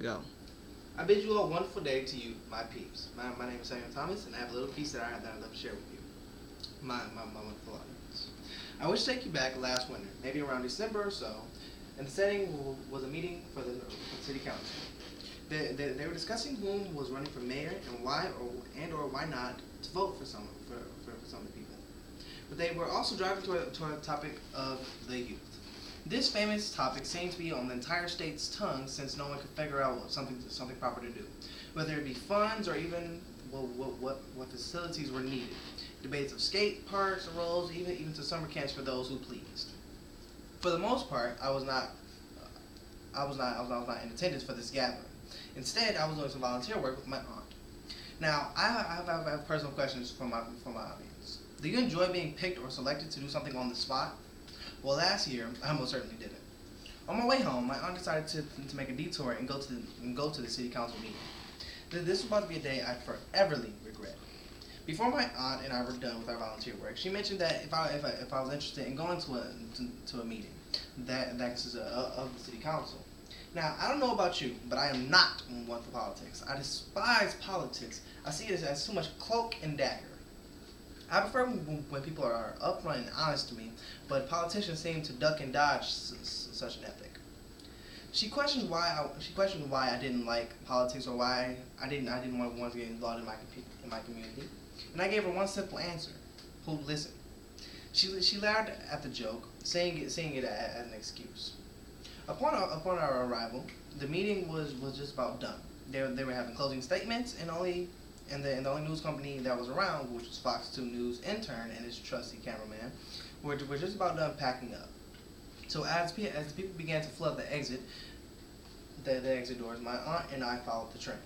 Go. I bid you a wonderful day to you, my peeps. My name is Samuel Thomas, and I have a little piece that I'd love to share with you. My wonderful audience. I wish to take you back last winter, maybe around December or so, and the setting was a meeting for the city council. They were discussing whom was running for mayor and why or why not to vote for some of the people. But they were also driving toward a topic of the youth. This famous topic seemed to be on the entire state's tongue since no one could figure out something proper to do, whether it be funds or even what facilities were needed. Debates of skate parks arose, even to summer camps for those who pleased. For the most part, I was not in attendance for this gathering. Instead, I was doing some volunteer work with my aunt. Now, I have personal questions for my audience. Do you enjoy being picked or selected to do something on the spot? Well, last year, I most certainly didn't. On my way home, my aunt decided to make a detour and go to the city council meeting. This was about to be a day I foreverly regret. Before my aunt and I were done with our volunteer work, she mentioned that if I was interested in going to a meeting that consists of the city council. Now, I don't know about you, but I am not one for politics. I despise politics. I see it as too much cloak and dagger. I prefer when people are upfront and honest to me, but politicians seem to duck and dodge such an ethic. She questioned why I didn't like politics or why I didn't want to get involved in my community, and I gave her one simple answer: who listened. She laughed at the joke, saying it as an excuse. Upon our arrival, the meeting was just about done. They were having closing statements, and the only news company that was around, which was Fox 2 News intern and his trusty cameraman, were just about done packing up. So as the people began to flood the exit doors, my aunt and I followed the trend.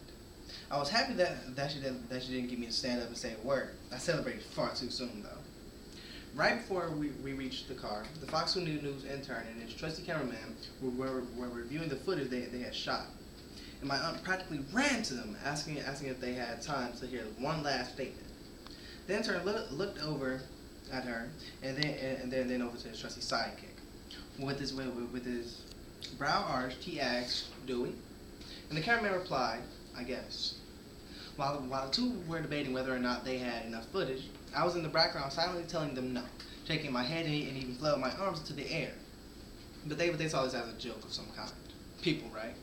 I was happy that she didn't get me to stand up and say a word. I celebrated far too soon, though. Right before we reached the car, the Fox 2 News intern and his trusty cameraman were reviewing the footage they had shot. And my aunt practically ran to them, asking if they had time to hear one last statement. The intern looked over at her, and then over to his trusty sidekick. With his brow arched, he asked, "Do we?" And the cameraman replied, "I guess." While the two were debating whether or not they had enough footage, I was in the background silently telling them no, shaking my head and even flailing my arms into the air. But they saw this as a joke of some kind. People, right?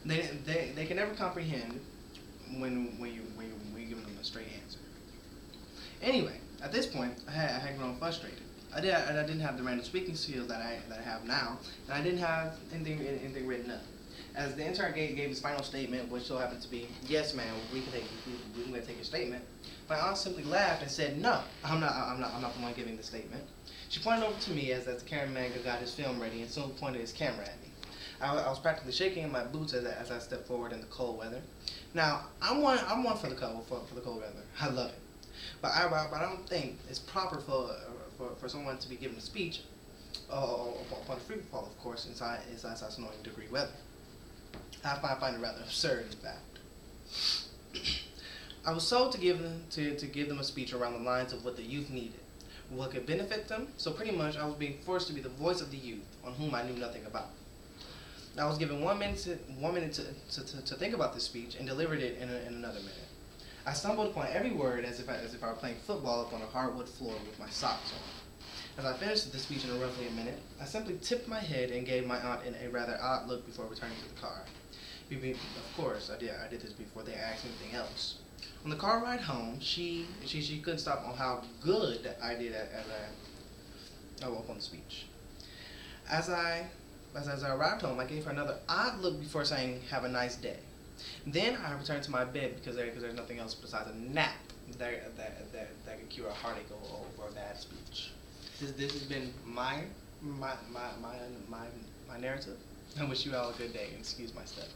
They can never comprehend when you give them a straight answer. Anyway, at this point, I had grown frustrated. I didn't have the random speaking skills that I have now, and I didn't have anything written up. As the intern gave his final statement, which so happened to be, "Yes, ma'am, we can take your statement," my aunt simply laughed and said, "No, I'm not the one giving the statement." She pointed over to me as the cameraman got his film ready and soon pointed his camera at me. I was practically shaking in my boots as I stepped forward in the cold weather. Now, I'm one for the cold weather. I love it, but I don't think it's proper for someone to be given a speech upon a free fall, of course, inside snowing degree weather. I find it rather absurd, in fact. I was told to give them a speech around the lines of what the youth needed, what could benefit them. So pretty much, I was being forced to be the voice of the youth, on whom I knew nothing about. I was given 1 minute to think about this speech and delivered it in another minute. I stumbled upon every word as if I were playing football upon a hardwood floor with my socks on. As I finished the speech in roughly a minute, I simply tipped my head and gave my aunt a rather odd look before returning to the car. Of course, I did this before they asked anything else. On the car ride home, she couldn't stop on how good I did as I woke on the speech. As I arrived home, I gave her another odd look before saying, "Have a nice day." Then I returned to my bed because there's nothing else besides a nap that could cure a heartache over a bad speech. This has been my narrative. I wish you all a good day, and excuse my stuff.